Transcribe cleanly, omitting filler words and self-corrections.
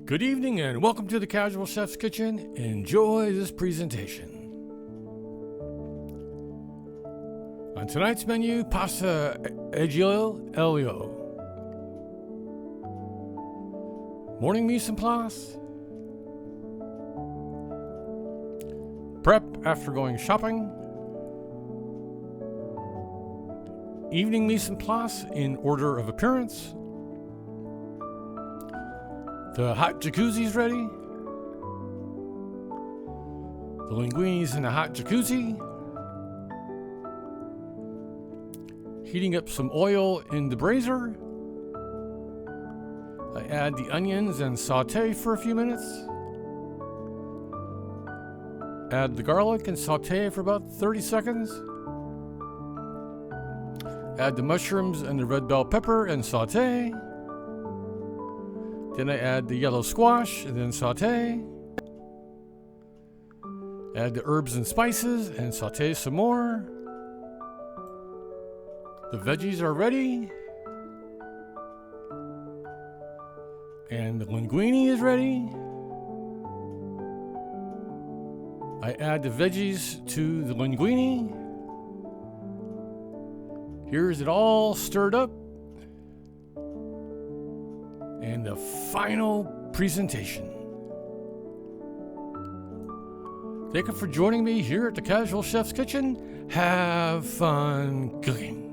Good evening and welcome to the Casual Chef's Kitchen. Enjoy this presentation. On tonight's menu, pasta Aglio, Olio. Morning mise en place. Prep after going shopping. Evening mise en place in order of appearance. The hot jacuzzi's ready. The linguini's in the hot jacuzzi. Heating up some oil in the brazier. I add the onions and saute for a few minutes. Add the garlic and saute for about 30 seconds. Add the mushrooms and the red bell pepper and saute. Then I add the yellow squash and then saute. Add the herbs and spices and saute some more. The veggies are ready. And the linguine is ready. I add the veggies to the linguine. Here's it all stirred up. And the final presentation. Thank you for joining me here at the Casual Chef's Kitchen. Have fun cooking.